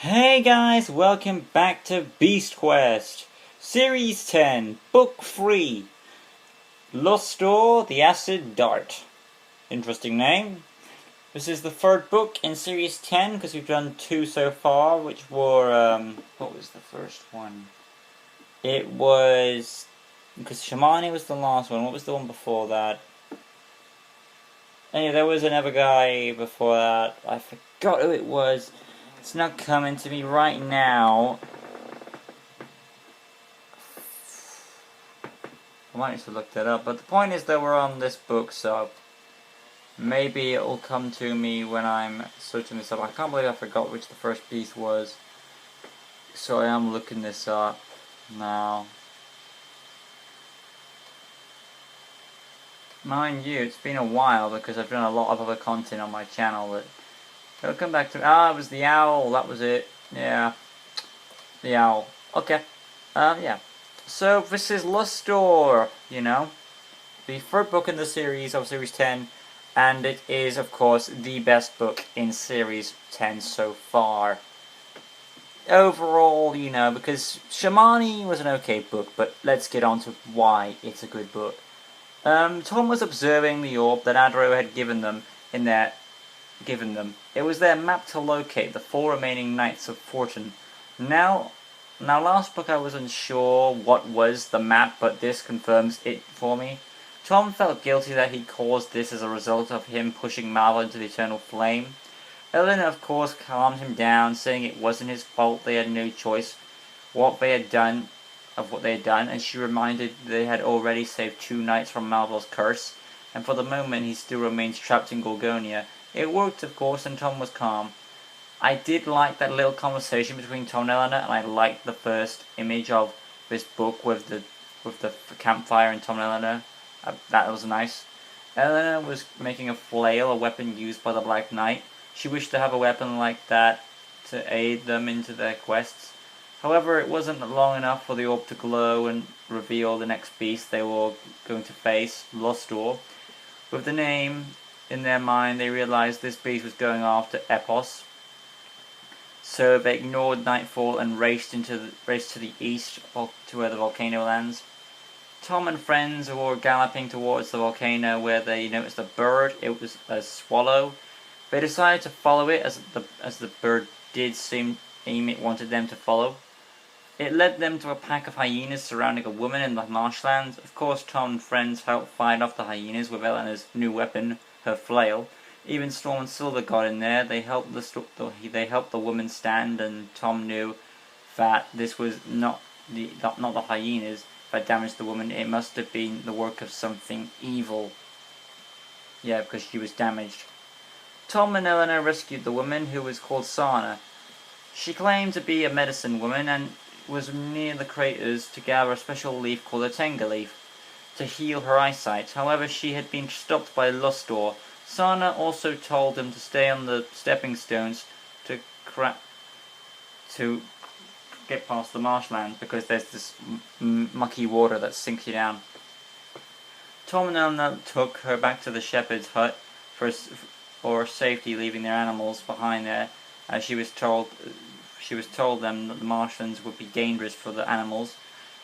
Hey guys, welcome back to Beast Quest, Series 10, Book 3, Lustor, the Acid Dart. Interesting name. This is the third book in Series 10, because we've done 2 so far, which were, what was the first one? It was, because Shamani was the last one. What was the one before that? Anyway, there was another guy before that. I forgot who it was. It's not coming to me right now. I might need to look that up, but the point is that we're on this book, so maybe it'll come to me when I'm searching this up. I can't believe I forgot which the first piece was, so I am looking this up now. Mind you, it's been a while because I've done a lot of other content on my channel that it'll come back to. It was the owl, that was it. Yeah, the owl. Okay, yeah. So this is Lustor, the third book in the series of Series 10, and it is, of course, the best book in Series 10 so far. Overall, because Shamani was an okay book, but let's get on to why it's a good book. Tom was observing the orb that Adro had given them. It was their map to locate the 4 remaining Knights of Fortune. Now last book I wasn't sure what was the map, but this confirms it for me. Tom felt guilty that he caused this as a result of him pushing Malva into the eternal flame. Eleanor, of course, calmed him down, saying it wasn't his fault, they had no choice what they had done, and she reminded they had already saved 2 knights from Malva's curse, and for the moment he still remains trapped in Gorgonia. It worked, of course, and Tom was calm. I did like that little conversation between Tom and Eleanor, and I liked the first image of this book with the campfire and Tom and Eleanor. That was nice. Eleanor was making a flail, a weapon used by the Black Knight. She wished to have a weapon like that to aid them into their quests. However, it wasn't long enough for the orb to glow and reveal the next beast they were going to face, Lustor. With the name in their mind, they realized this beast was going after Epos. So they ignored nightfall and raced to the east to where the volcano lands. Tom and friends were galloping towards the volcano where they noticed a bird. It was a swallow. They decided to follow it as the bird did seem it wanted them to follow. It led them to a pack of hyenas surrounding a woman in the marshlands. Of course, Tom and friends helped fight off the hyenas with Eleanor's new weapon, her flail. Even Storm and Silver got in there. They helped the woman stand, and Tom knew that this was not the hyenas that damaged the woman. It must have been the work of something evil. Yeah, because she was damaged. Tom and Eleanor rescued the woman, who was called Sarna. She claimed to be a medicine woman and was near the craters to gather a special leaf called a Tenga leaf to heal her eyesight. However, she had been stopped by Lustor. Sarna also told them to stay on the stepping stones to get past the marshlands, because there's this mucky water that sinks you down. Tom and Eleanor took her back to the shepherd's hut for safety, leaving their animals behind there, as she was told them that the marshlands would be dangerous for the animals.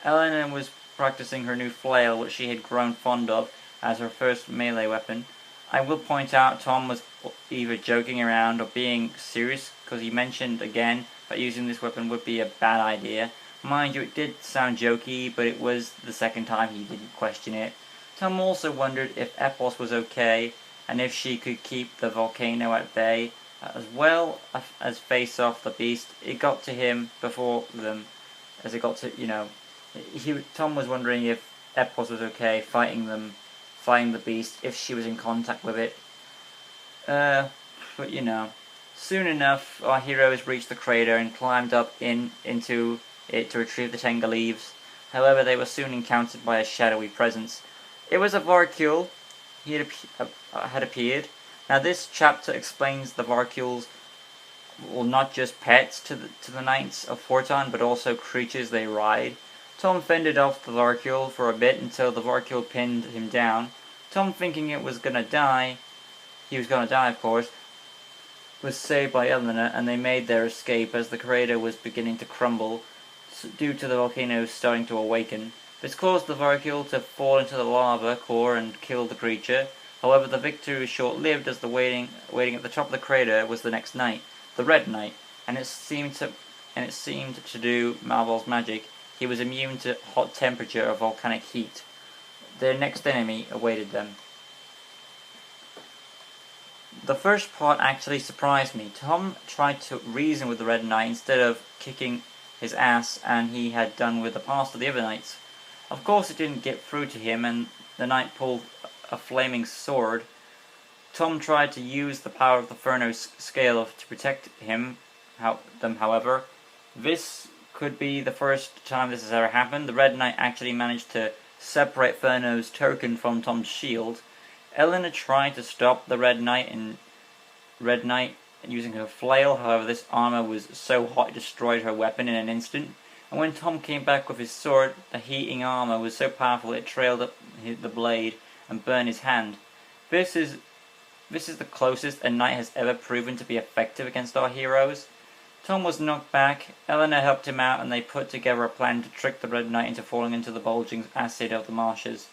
Eleanor was practicing her new flail, which she had grown fond of, as her first melee weapon. I will point out Tom was either joking around or being serious, because he mentioned again that using this weapon would be a bad idea. Mind you, it did sound jokey, but it was the second time he didn't question it. Tom also wondered if Epos was okay, and if she could keep the volcano at bay, as well as face off the beast. It got to him before them, as it got to, Tom was wondering if Epos was okay fighting the beast, if she was in contact with it. But soon enough, our heroes reached the crater and climbed up into it to retrieve the Tenga leaves. However, they were soon encountered by a shadowy presence. It was a Varkul. He had appeared. Now, this chapter explains the Varkuls were not just pets to the Knights of Fortune, but also creatures they ride. Tom fended off the Varkul for a bit until the Varkul pinned him down. Tom, thinking he was gonna die, of course, was saved by Eleanor, and they made their escape as the crater was beginning to crumble due to the volcano starting to awaken. This caused the vehicle to fall into the lava core and kill the creature. However, the victory was short-lived, as the waiting at the top of the crater was the next knight, the Red Knight, and it seemed to do Marvel's magic. He was immune to hot temperature or volcanic heat. Their next enemy awaited them. The first part actually surprised me. Tom tried to reason with the Red Knight instead of kicking his ass, and he had done with the past of the other knights. Of course it didn't get through to him, and the knight pulled a flaming sword. Tom tried to use the power of the Furno scale to protect them, however. This could be the first time this has ever happened. The Red Knight actually managed to separate Furno's token from Tom's shield. Eleanor tried to stop the Red Knight using her flail. However, this armor was so hot it destroyed her weapon in an instant. And when Tom came back with his sword, the heating armor was so powerful it trailed up the blade and burned his hand. This is the closest a knight has ever proven to be effective against our heroes. Tom was knocked back. Eleanor helped him out, and they put together a plan to trick the Red Knight into falling into the bulging acid of the marshes.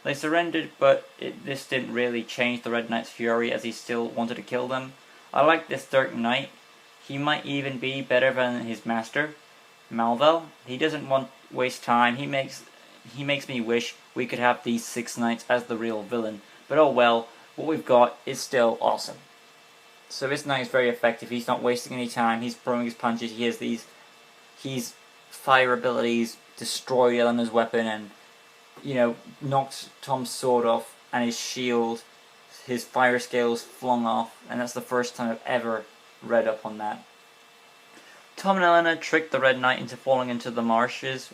They surrendered, but this didn't really change the Red Knight's fury, as he still wanted to kill them. I like this Dark Knight. He might even be better than his master, Malvel. He doesn't waste time. He makes me wish we could have these 6 knights as the real villain. But oh well, what we've got is still awesome. So this knight is very effective. He's not wasting any time. He's throwing his punches. He has his fire abilities, destroy Eleanor's weapon, and knocks Tom's sword off, and his shield, his fire scales flung off, and that's the first time I've ever read up on that. Tom and Eleanor tricked the Red Knight into falling into the marshes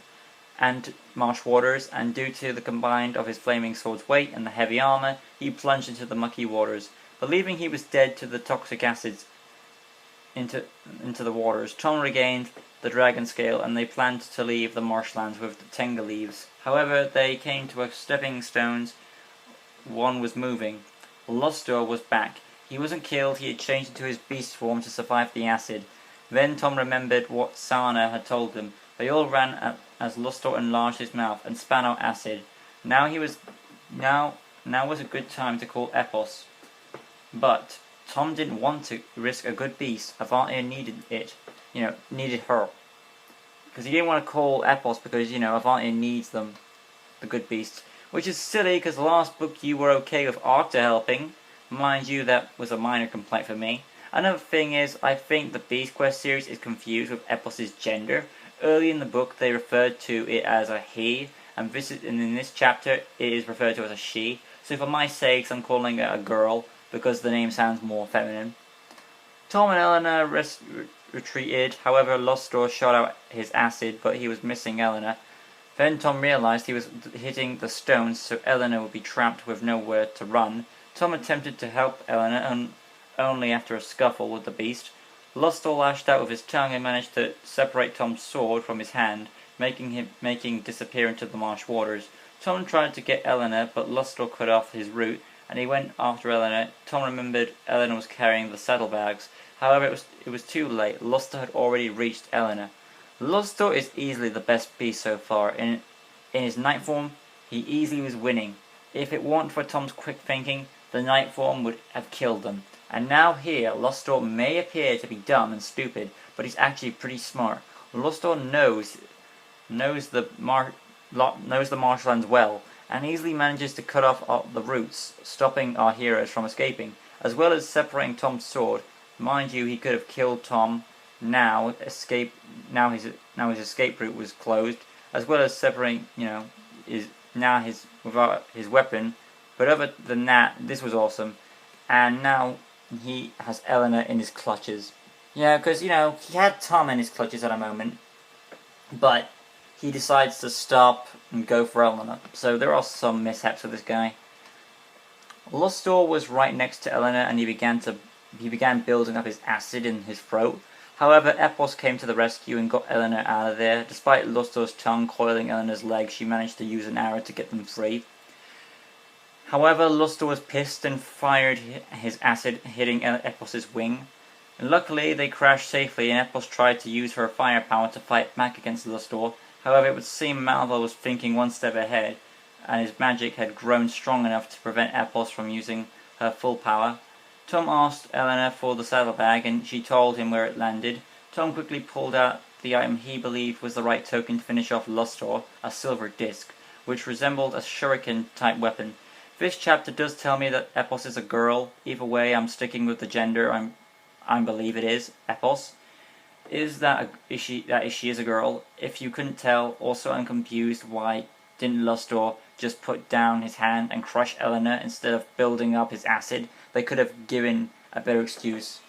and marsh waters, and due to the combined of his flaming sword's weight and the heavy armor, he plunged into the mucky waters. Believing he was dead to the toxic acids into the waters, Tom regained the dragon scale, and they planned to leave the marshlands with the Tenga leaves. However, they came to a stepping stones. One was moving. Lustor was back. He wasn't killed. He had changed into his beast form to survive the acid. Then Tom remembered what Sarna had told them. They all ran as Lustor enlarged his mouth and spat out acid. Now was a good time to call Epos. But Tom didn't want to risk a good beast. Avantia needed her. Because he didn't want to call Epos because, Avantia needs them, the good beasts. Which is silly, because last book you were okay with Arcta helping. Mind you, that was a minor complaint for me. Another thing is, I think the Beast Quest series is confused with Epos' gender. Early in the book, they referred to it as a he, and in this chapter, it is referred to as a she. So for my sakes, I'm calling it a girl, because the name sounds more feminine. Tom and Eleanor retreated. However, Lustor shot out his acid, but he was missing Eleanor. Then Tom realized he was hitting the stones, so Eleanor would be trapped with nowhere to run. Tom attempted to help Eleanor, and only after a scuffle with the beast. Lustor lashed out with his tongue and managed to separate Tom's sword from his hand, making disappear into the marsh waters. Tom tried to get Eleanor, but Lustor cut off his route, and he went after Eleanor. Tom remembered Eleanor was carrying the saddlebags. However, it was too late. Lustor had already reached Eleanor. Lustor is easily the best beast so far. In his knight form, he easily was winning. If it weren't for Tom's quick thinking, the knight form would have killed them. And now here, Lustor may appear to be dumb and stupid, but he's actually pretty smart. Lustor knows the marshlands well, and easily manages to cut off the routes, stopping our heroes from escaping, as well as separating Tom's sword. Mind you, he could have killed Tom. Now his escape route was closed, as well as separating, without his weapon. But other than that, this was awesome. And now he has Eleanor in his clutches. Yeah, because, he had Tom in his clutches at a moment, but he decides to stop and go for Eleanor. So there are some mishaps with this guy. Lustor was right next to Eleanor, and he began building up his acid in his throat. However, Epos came to the rescue and got Eleanor out of there. Despite Lustor's tongue coiling Eleanor's legs, she managed to use an arrow to get them free. However, Lustor was pissed and fired his acid, hitting Epos' wing. And luckily, they crashed safely, and Epos tried to use her firepower to fight back against Lustor. However, it would seem Malvo was thinking one step ahead, and his magic had grown strong enough to prevent Epos from using her full power. Tom asked Eleanor for the saddlebag, and she told him where it landed. Tom quickly pulled out the item he believed was the right token to finish off Lustor, a silver disc, which resembled a shuriken-type weapon. This chapter does tell me that Epos is a girl. Either way, I'm sticking with the gender I believe it is, Epos. Is she is a girl? If you couldn't tell, also I'm confused why didn't Lustor just put down his hand and crush Eleanor instead of building up his acid? They could have given a better excuse,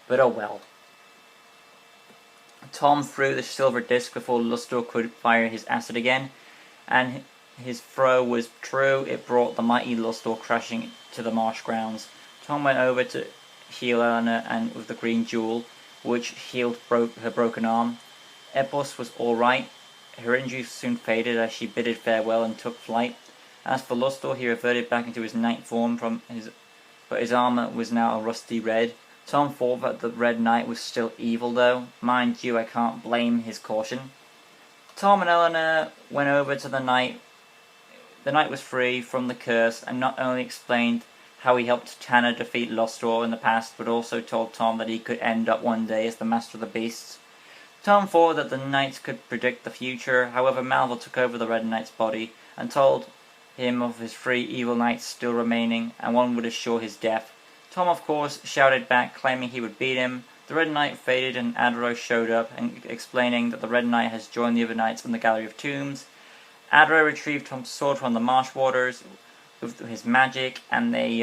but oh well. Tom threw the silver disc before Lustor could fire his acid again, and his throw was true. It brought the mighty Lustor crashing to the marsh grounds. Tom went over to heal Eleanor and with the green jewel, which healed her broken arm. Epos was alright. Her injuries soon faded as she bidded farewell and took flight. As for Lustor, he reverted back into his knight form, but his armour was now a rusty red. Tom thought that the Red Knight was still evil though. Mind you, I can't blame his caution. Tom and Eleanor went over to the knight. The knight was free from the curse and not only explained how he helped Tanner defeat Lustor in the past, but also told Tom that he could end up one day as the Master of the Beasts. Tom thought that the knights could predict the future. However, Malvo took over the Red Knight's body and told him of his 3 evil knights still remaining, and one would assure his death. Tom, of course, shouted back, claiming he would beat him. The Red Knight faded and Adro showed up, and explaining that the Red Knight has joined the other knights in the Gallery of Tombs. Adro retrieved Tom's sword from the marsh waters with his magic, and they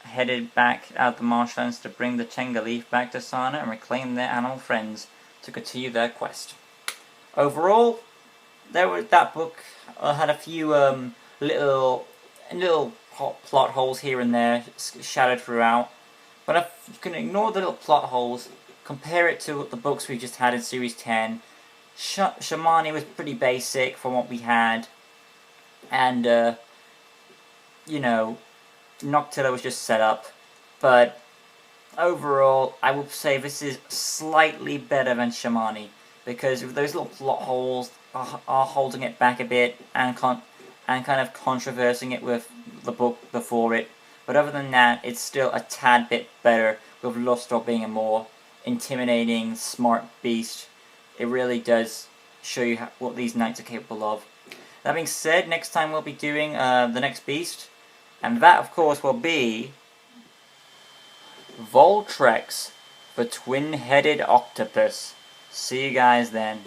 headed back out the marshlands to bring the Tenga leaf back to Sarna and reclaim their animal friends to continue their quest. Overall, that book had a few little plot holes here and there shadowed throughout. But if you can ignore the little plot holes, compare it to the books we just had in Series 10. Shamani was pretty basic from what we had. And, you know, Noctilla was just set up. But overall, I would say this is slightly better than Shamani, because those little plot holes are holding it back a bit and kind of controversing it with the book before it. But other than that, it's still a tad bit better, with Lustor being a more intimidating, smart beast. It really does show you what these knights are capable of. That being said, next time we'll be doing the next beast, and that of course will be Voltrex, the twin-headed octopus. See you guys then.